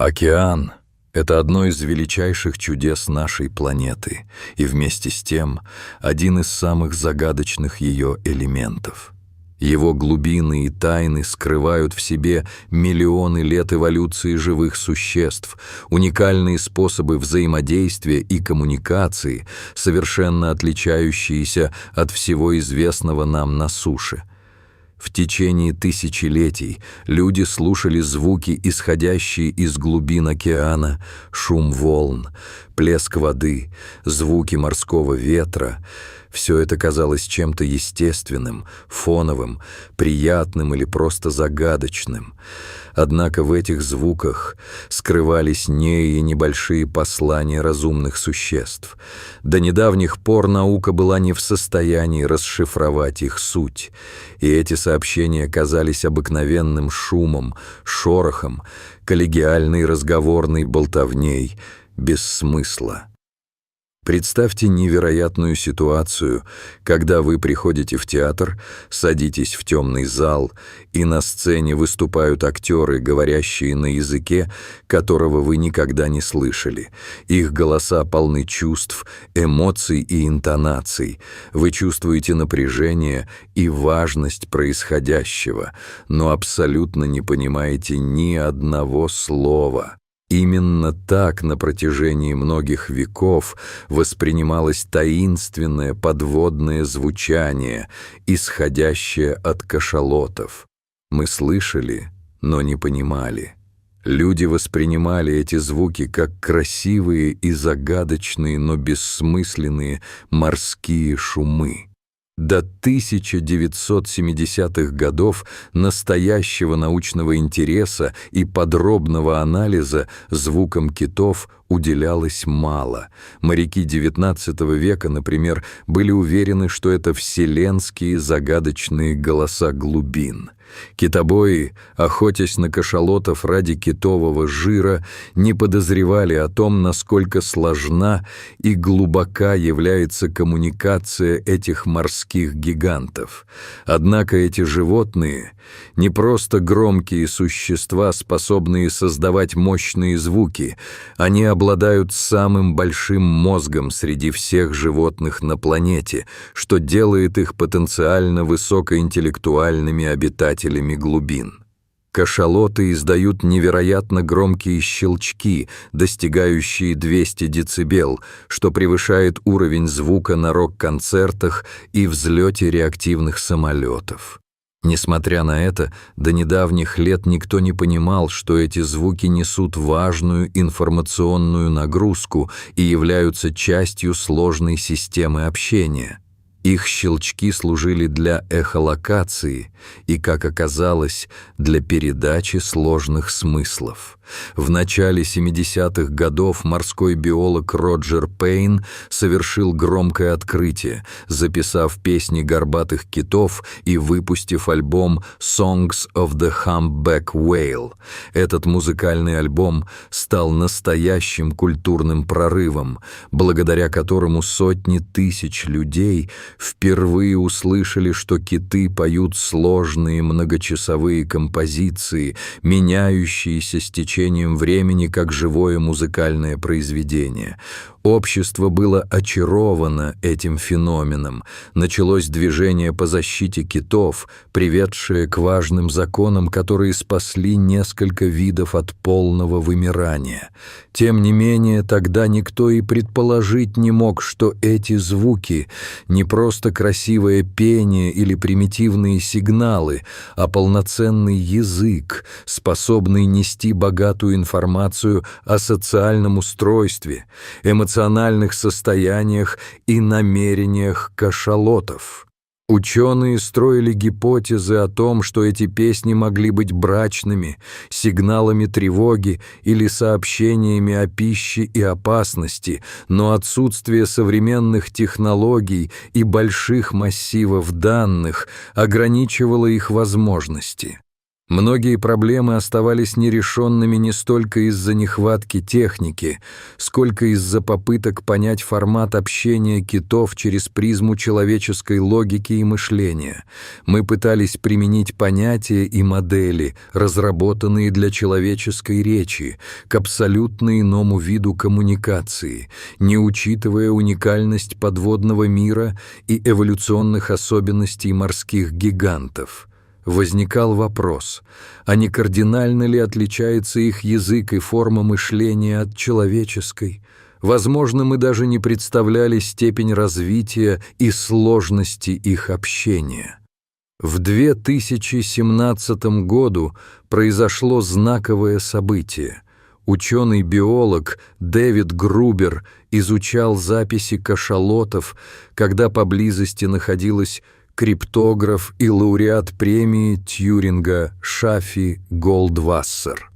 Океан — это одно из величайших чудес нашей планеты и вместе с тем один из самых загадочных ее элементов. Его глубины и тайны скрывают в себе миллионы лет эволюции живых существ, уникальные способы взаимодействия и коммуникации, совершенно отличающиеся от всего известного нам на суше. В течение тысячелетий люди слушали звуки, исходящие из глубин океана, шум волн, плеск воды, звуки морского ветра. Все это казалось чем-то естественным, фоновым, приятным или просто загадочным. Однако в этих звуках скрывались небольшие послания разумных существ. До недавних пор наука была не в состоянии расшифровать их суть, и эти сообщения казались обыкновенным шумом, шорохом, коллегиальной разговорной болтовней, без смысла. Представьте невероятную ситуацию, когда вы приходите в театр, садитесь в темный зал, и на сцене выступают актеры, говорящие на языке, которого вы никогда не слышали. Их голоса полны чувств, эмоций и интонаций. Вы чувствуете напряжение и важность происходящего, но абсолютно не понимаете ни одного слова. Именно так на протяжении многих веков воспринималось таинственное подводное звучание, исходящее от кашалотов. Мы слышали, но не понимали. Люди воспринимали эти звуки как красивые и загадочные, но бессмысленные морские шумы. До 1970-х годов настоящего научного интереса и подробного анализа звукам китов уделялось мало. Моряки XIX века, например, были уверены, что это вселенские загадочные голоса глубин. Китобои, охотясь на кашалотов ради китового жира, не подозревали о том, насколько сложна и глубока является коммуникация этих морских гигантов. Однако эти животные не просто громкие существа, способные создавать мощные звуки, они обладают самым большим мозгом среди всех животных на планете, что делает их потенциально высокоинтеллектуальными обитателями глубин. Кашалоты издают невероятно громкие щелчки, достигающие 200 децибел, что превышает уровень звука на рок-концертах и взлете реактивных самолетов. Несмотря на это, до недавних лет никто не понимал, что эти звуки несут важную информационную нагрузку и являются частью сложной системы общения. Их щелчки служили для эхолокации и, как оказалось, для передачи сложных смыслов. В начале 70-х годов морской биолог Роджер Пейн совершил громкое открытие, записав песни горбатых китов и выпустив альбом «Songs of the Humpback Whale». Этот музыкальный альбом стал настоящим культурным прорывом, благодаря которому сотни тысяч людей впервые услышали, что киты поют сложные многочасовые композиции, меняющиеся с течением времени как живое музыкальное произведение. Общество было очаровано этим феноменом. Началось движение по защите китов, приведшее к важным законам, которые спасли несколько видов от полного вымирания. Тем не менее, тогда никто и предположить не мог, что эти звуки не просто красивое пение или примитивные сигналы, а полноценный язык, способный нести богатую информацию о социальном устройстве, эмоциональных состояниях и намерениях кашалотов. Ученые строили гипотезы о том, что эти песни могли быть брачными, сигналами тревоги или сообщениями о пище и опасности, но отсутствие современных технологий и больших массивов данных ограничивало их возможности. Многие проблемы оставались нерешенными не столько из-за нехватки техники, сколько из-за попыток понять формат общения китов через призму человеческой логики и мышления. Мы пытались применить понятия и модели, разработанные для человеческой речи, к абсолютно иному виду коммуникации, не учитывая уникальность подводного мира и эволюционных особенностей морских гигантов. Возникал вопрос, а не кардинально ли отличается их язык и форма мышления от человеческой? Возможно, мы даже не представляли степень развития и сложности их общения. В 2017 году произошло знаковое событие. Ученый-биолог Дэвид Грубер изучал записи кашалотов, когда поблизости находилась криптограф и лауреат премии Тьюринга Шафи Голдвассер.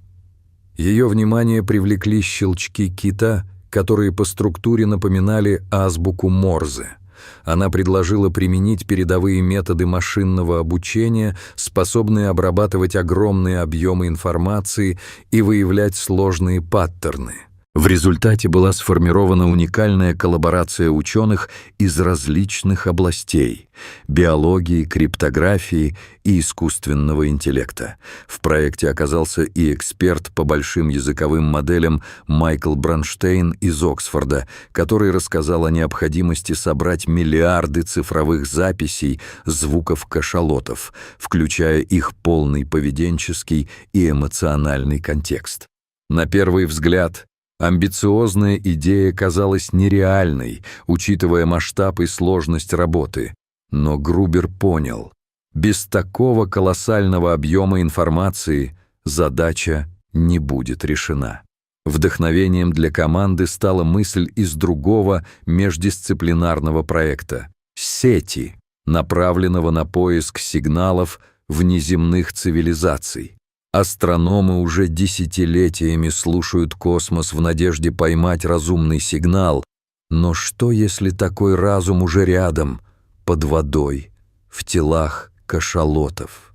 Ее внимание привлекли щелчки кита, которые по структуре напоминали азбуку Морзе. Она предложила применить передовые методы машинного обучения, способные обрабатывать огромные объемы информации и выявлять сложные паттерны. В результате была сформирована уникальная коллаборация ученых из различных областей – биологии, криптографии и искусственного интеллекта. В проекте оказался и эксперт по большим языковым моделям Майкл Бронштейн из Оксфорда, который рассказал о необходимости собрать миллиарды цифровых записей звуков кашалотов, включая их полный поведенческий и эмоциональный контекст. На первый взгляд, амбициозная идея казалась нереальной, учитывая масштаб и сложность работы. Но Грубер понял, без такого колоссального объема информации задача не будет решена. Вдохновением для команды стала мысль из другого междисциплинарного проекта — сети, направленного на поиск сигналов внеземных цивилизаций. Астрономы уже десятилетиями слушают космос в надежде поймать разумный сигнал, но что, если такой разум уже рядом, под водой, в телах кашалотов?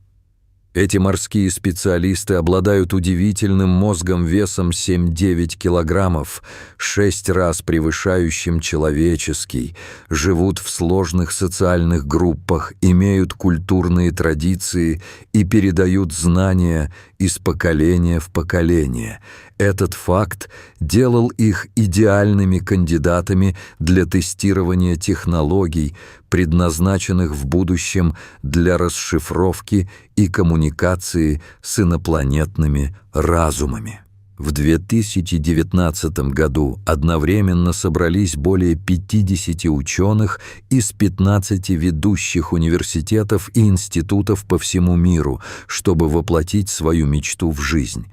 Эти морские специалисты обладают удивительным мозгом весом 7-9 килограммов, 6 раз превышающим человеческий, живут в сложных социальных группах, имеют культурные традиции и передают знания из поколения в поколение. Этот факт делал их идеальными кандидатами для тестирования технологий, предназначенных в будущем для расшифровки и коммуникации с инопланетными разумами. В 2019 году одновременно собрались более 50 ученых из 15 ведущих университетов и институтов по всему миру, чтобы воплотить свою мечту в жизнь.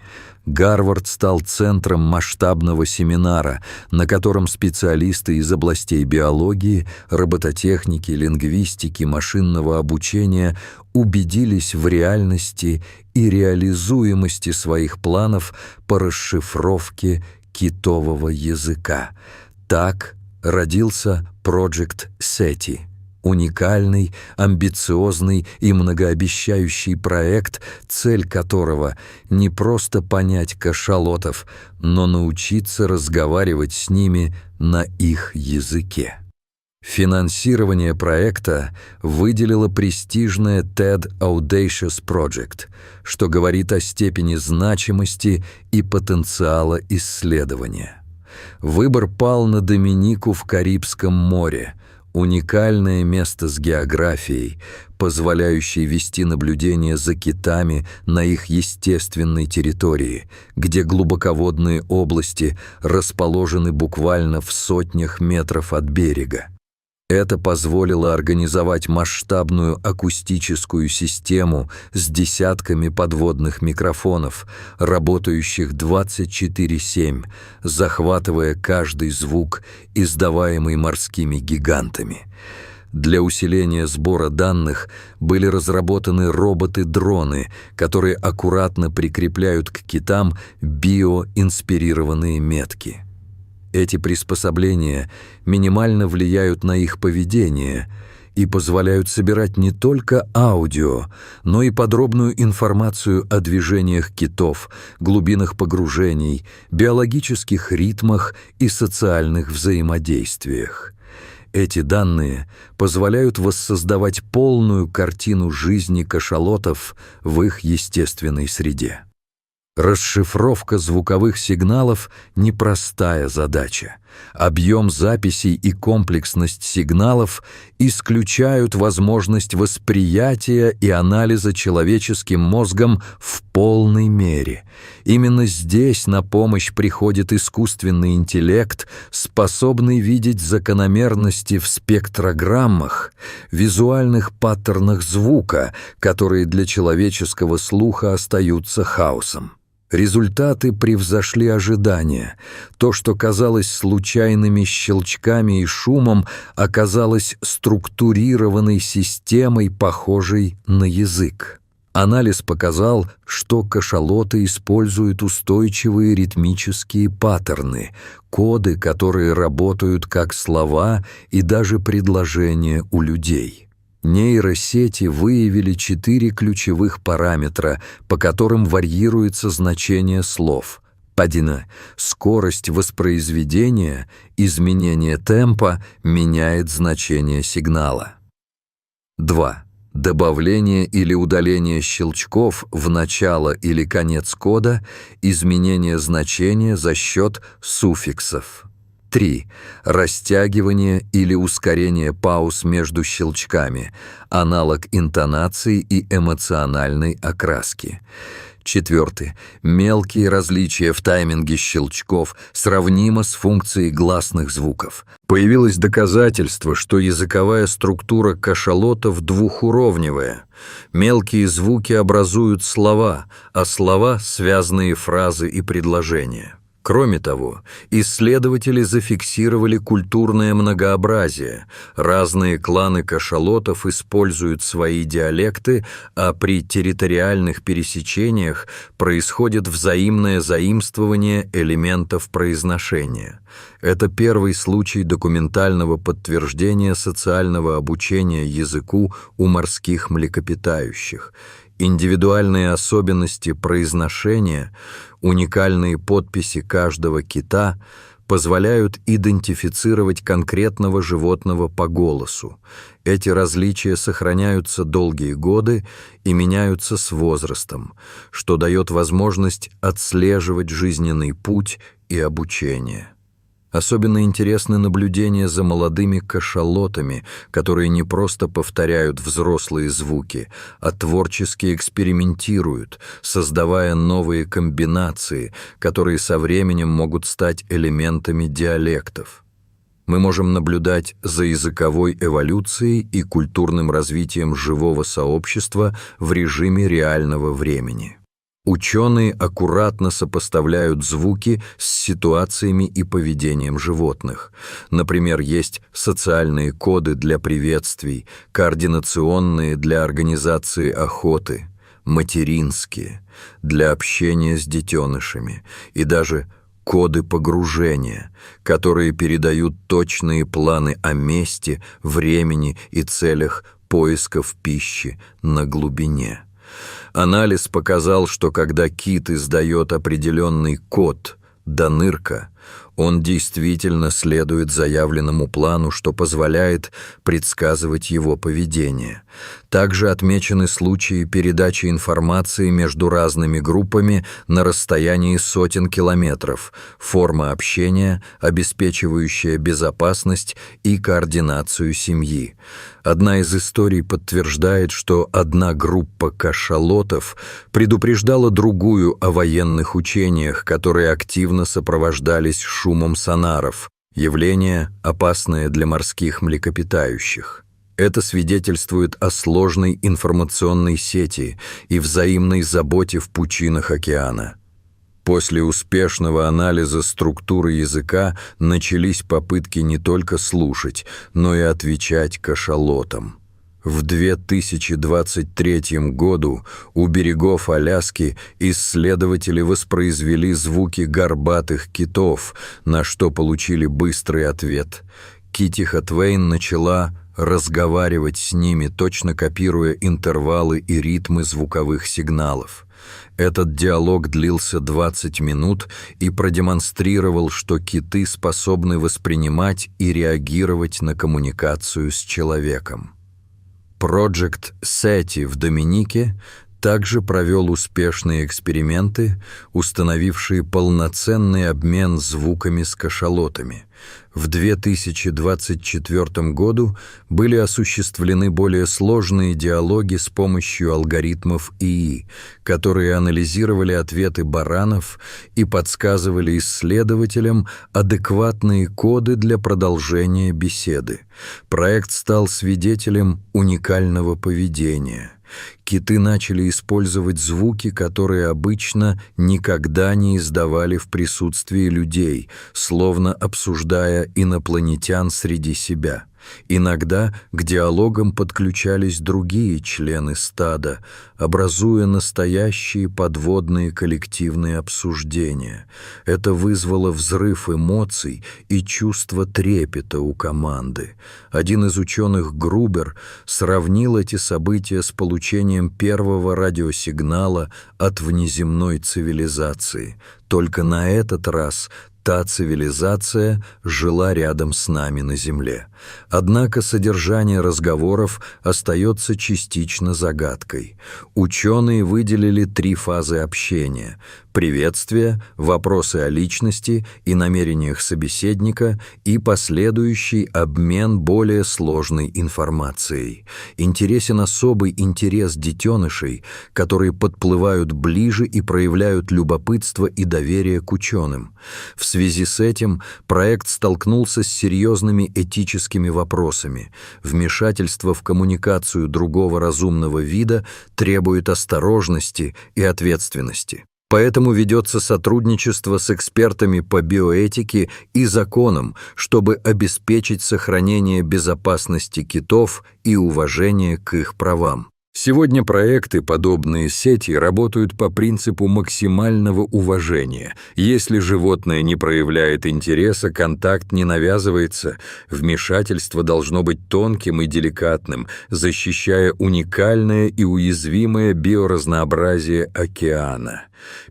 Гарвард стал центром масштабного семинара, на котором специалисты из областей биологии, робототехники, лингвистики, машинного обучения убедились в реальности и реализуемости своих планов по расшифровке китового языка. Так родился Project SETI. Уникальный, амбициозный и многообещающий проект, цель которого не просто понять кашалотов, но научиться разговаривать с ними на их языке. Финансирование проекта выделило престижное TED Audacious Project, что говорит о степени значимости и потенциала исследования. Выбор пал на Доминику в Карибском море, уникальное место с географией, позволяющей вести наблюдение за китами на их естественной территории, где глубоководные области расположены буквально в сотнях метров от берега. Это позволило организовать масштабную акустическую систему с десятками подводных микрофонов, работающих 24/7, захватывая каждый звук, издаваемый морскими гигантами. Для усиления сбора данных были разработаны роботы-дроны, которые аккуратно прикрепляют к китам биоинспирированные метки. Эти приспособления минимально влияют на их поведение и позволяют собирать не только аудио, но и подробную информацию о движениях китов, глубинах погружений, биологических ритмах и социальных взаимодействиях. Эти данные позволяют воссоздавать полную картину жизни кашалотов в их естественной среде. Расшифровка звуковых сигналов – непростая задача. Объем записей и комплексность сигналов исключают возможность восприятия и анализа человеческим мозгом в полной мере. Именно здесь на помощь приходит искусственный интеллект, способный видеть закономерности в спектрограммах, визуальных паттернах звука, которые для человеческого слуха остаются хаосом. Результаты превзошли ожидания. То, что казалось случайными щелчками и шумом, оказалось структурированной системой, похожей на язык. Анализ показал, что кашалоты используют устойчивые ритмические паттерны, коды, которые работают как слова и даже предложения у людей. Нейросети выявили 4 ключевых параметра, по которым варьируется значение слов. 1. Скорость воспроизведения, изменение темпа меняет значение сигнала. 2. Добавление или удаление щелчков в начало или конец кода, изменение значения за счет суффиксов. 3. Растягивание или ускорение пауз между щелчками, аналог интонации и эмоциональной окраски. 4. Мелкие различия в тайминге щелчков сравнимо с функцией гласных звуков. Появилось доказательство, что языковая структура кашалотов двухуровневая. Мелкие звуки образуют слова, а слова — связные фразы и предложения. Кроме того, исследователи зафиксировали культурное многообразие. Разные кланы кашалотов используют свои диалекты, а при территориальных пересечениях происходит взаимное заимствование элементов произношения. Это первый случай документального подтверждения социального обучения языку у морских млекопитающих. Индивидуальные особенности произношения, уникальные подписи каждого кита позволяют идентифицировать конкретного животного по голосу. Эти различия сохраняются долгие годы и меняются с возрастом, что дает возможность отслеживать жизненный путь и обучение. Особенно интересны наблюдения за молодыми кашалотами, которые не просто повторяют взрослые звуки, а творчески экспериментируют, создавая новые комбинации, которые со временем могут стать элементами диалектов. Мы можем наблюдать за языковой эволюцией и культурным развитием живого сообщества в режиме реального времени. Ученые аккуратно сопоставляют звуки с ситуациями и поведением животных. Например, есть социальные коды для приветствий, координационные для организации охоты, материнские для общения с детенышами и даже коды погружения, которые передают точные планы о месте, времени и целях поисков пищи на глубине. Анализ показал, что когда кит издает определенный код «донырка», он действительно следует заявленному плану, что позволяет предсказывать его поведение. Также отмечены случаи передачи информации между разными группами на расстоянии сотен километров, форма общения, обеспечивающая безопасность и координацию семьи. Одна из историй подтверждает, что одна группа кашалотов предупреждала другую о военных учениях, которые активно сопровождались шумом сонаров, явление, опасное для морских млекопитающих. Это свидетельствует о сложной информационной сети и взаимной заботе в пучинах океана. После успешного анализа структуры языка начались попытки не только слушать, но и отвечать кашалотам. В 2023 году у берегов Аляски исследователи воспроизвели звуки горбатых китов, на что получили быстрый ответ. Китти Хатвейн начала разговаривать с ними, точно копируя интервалы и ритмы звуковых сигналов. Этот диалог длился 20 минут и продемонстрировал, что киты способны воспринимать и реагировать на коммуникацию с человеком. Project SETI в Доминике также провел успешные эксперименты, установившие полноценный обмен звуками с кашалотами. В 2024 году были осуществлены более сложные диалоги с помощью алгоритмов ИИ, которые анализировали ответы баранов и подсказывали исследователям адекватные коды для продолжения беседы. Проект стал свидетелем уникального поведения. Киты начали использовать звуки, которые обычно никогда не издавали в присутствии людей, словно обсуждая инопланетян среди себя. Иногда к диалогам подключались другие члены стада, образуя настоящие подводные коллективные обсуждения. Это вызвало взрыв эмоций и чувство трепета у команды. Один из ученых, Грубер, сравнил эти события с получением первого радиосигнала от внеземной цивилизации. Только на этот раз та цивилизация жила рядом с нами на Земле. Однако содержание разговоров остается частично загадкой. Ученые выделили 3 фазы общения: приветствие, вопросы о личности и намерениях собеседника и последующий обмен более сложной информацией. Интересен особый интерес детенышей, которые подплывают ближе и проявляют любопытство и доверие к ученым. В связи с этим проект столкнулся с серьезными этическими вопросами. Вмешательство в коммуникацию другого разумного вида требует осторожности и ответственности. Поэтому ведется сотрудничество с экспертами по биоэтике и законам, чтобы обеспечить сохранение безопасности китов и уважение к их правам. Сегодня проекты, подобные сети, работают по принципу максимального уважения. Если животное не проявляет интереса, контакт не навязывается, вмешательство должно быть тонким и деликатным, защищая уникальное и уязвимое биоразнообразие океана.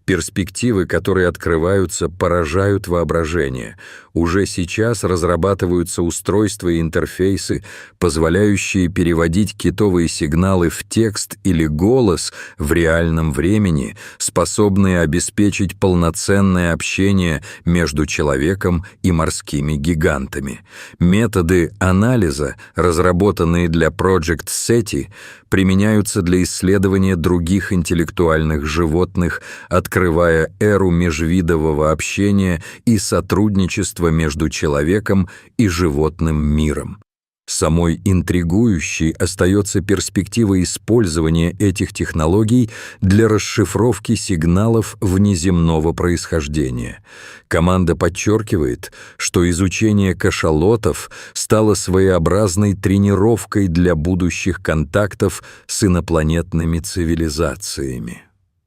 Перспективы, которые открываются, поражают воображение. Уже сейчас разрабатываются устройства и интерфейсы, позволяющие переводить китовые сигналы в текст или голос в реальном времени, способные обеспечить полноценное общение между человеком и морскими гигантами. Методы анализа, разработанные для Project SETI, применяются для исследования других интеллектуальных животных, открывая эру межвидового общения и сотрудничества между человеком и животным миром. Самой интригующей остается перспектива использования этих технологий для расшифровки сигналов внеземного происхождения. Команда подчеркивает, что изучение кашалотов стало своеобразной тренировкой для будущих контактов с инопланетными цивилизациями.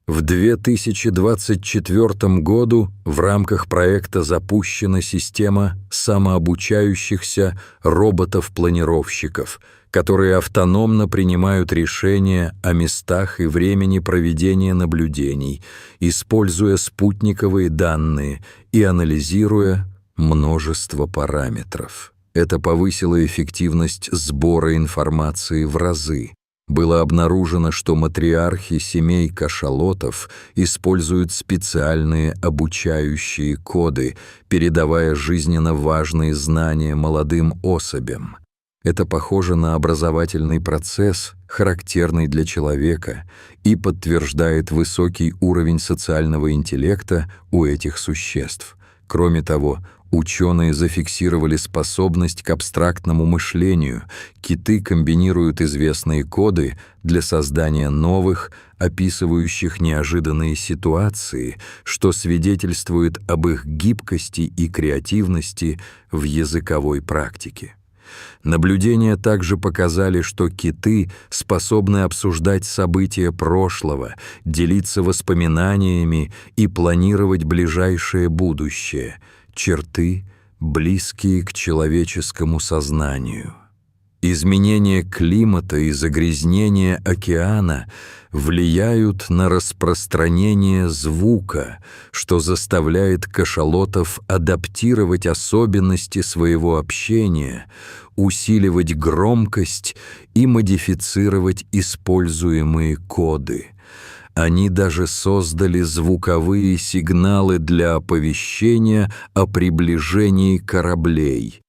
В 2024 году в рамках проекта запущена система самообучающихся роботов-планировщиков, которые автономно принимают решения о местах и времени проведения наблюдений, используя спутниковые данные и анализируя множество параметров. Это повысило эффективность сбора информации в разы. Было обнаружено, что матриархи семей кашалотов используют специальные обучающие коды, передавая жизненно важные знания молодым особям. Это похоже на образовательный процесс, характерный для человека, и подтверждает высокий уровень социального интеллекта у этих существ. Кроме того, ученые зафиксировали способность к абстрактному мышлению. Киты комбинируют известные коды для создания новых, описывающих неожиданные ситуации, что свидетельствует об их гибкости и креативности в языковой практике. Наблюдения также показали, что киты способны обсуждать события прошлого, делиться воспоминаниями и планировать ближайшее будущее, черты, близкие к человеческому сознанию. Изменение климата и загрязнение океана влияют на распространение звука, что заставляет кашалотов адаптировать особенности своего общения, усиливать громкость и модифицировать используемые коды. Они даже создали звуковые сигналы для оповещения о приближении кораблей,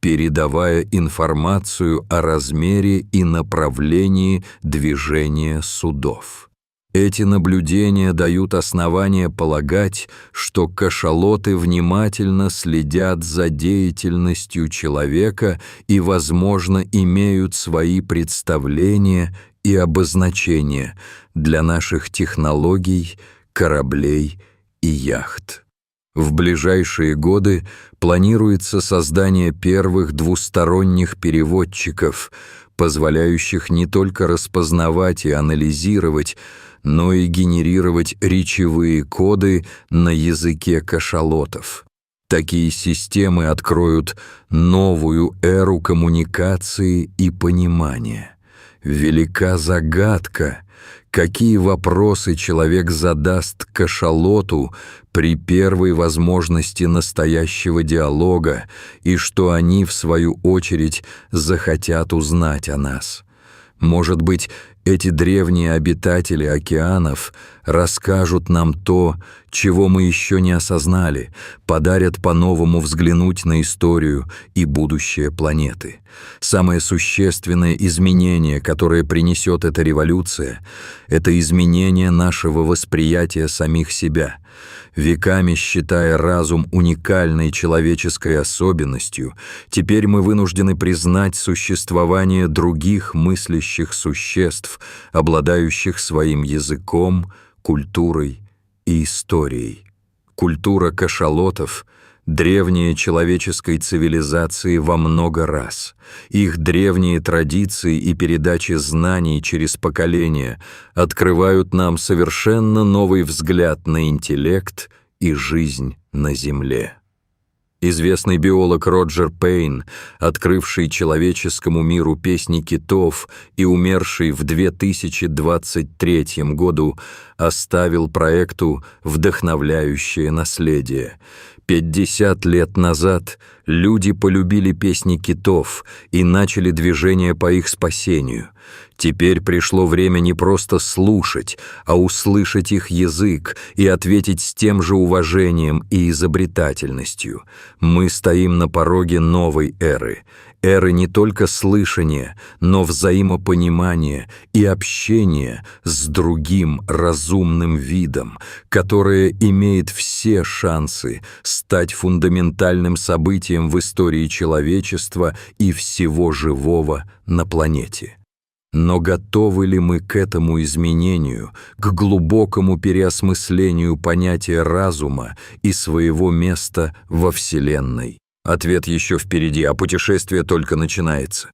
передавая информацию о размере и направлении движения судов. Эти наблюдения дают основания полагать, что кашалоты внимательно следят за деятельностью человека и, возможно, имеют свои представления и обозначения для наших технологий, кораблей и яхт. В ближайшие годы планируется создание первых двусторонних переводчиков, позволяющих не только распознавать и анализировать, но и генерировать речевые коды на языке кашалотов. Такие системы откроют новую эру коммуникации и понимания. Велика загадка, какие вопросы человек задаст кашалоту при первой возможности настоящего диалога и что они, в свою очередь, захотят узнать о нас. Может быть, эти древние обитатели океанов расскажут нам то, чего мы еще не осознали, подарят по-новому взглянуть на историю и будущее планеты. Самое существенное изменение, которое принесет эта революция, это изменение нашего восприятия самих себя. Веками считая разум уникальной человеческой особенностью, теперь мы вынуждены признать существование других мыслящих существ, обладающих своим языком, культурой и историей. Культура кашалотов — древнее человеческой цивилизации во много раз. Их древние традиции и передачи знаний через поколения открывают нам совершенно новый взгляд на интеллект и жизнь на Земле. Известный биолог Роджер Пейн, открывший человеческому миру песни китов и умерший в 2023 году, оставил проекту вдохновляющее наследие. 50 лет назад люди полюбили песни китов и начали движение по их спасению. Теперь пришло время не просто слушать, а услышать их язык и ответить с тем же уважением и изобретательностью. Мы стоим на пороге новой эры. Эры не только слышания, но взаимопонимания и общения с другим разумным видом, которое имеет все шансы стать фундаментальным событием в истории человечества и всего живого на планете. Но готовы ли мы к этому изменению, к глубокому переосмыслению понятия разума и своего места во Вселенной? Ответ еще впереди, а путешествие только начинается.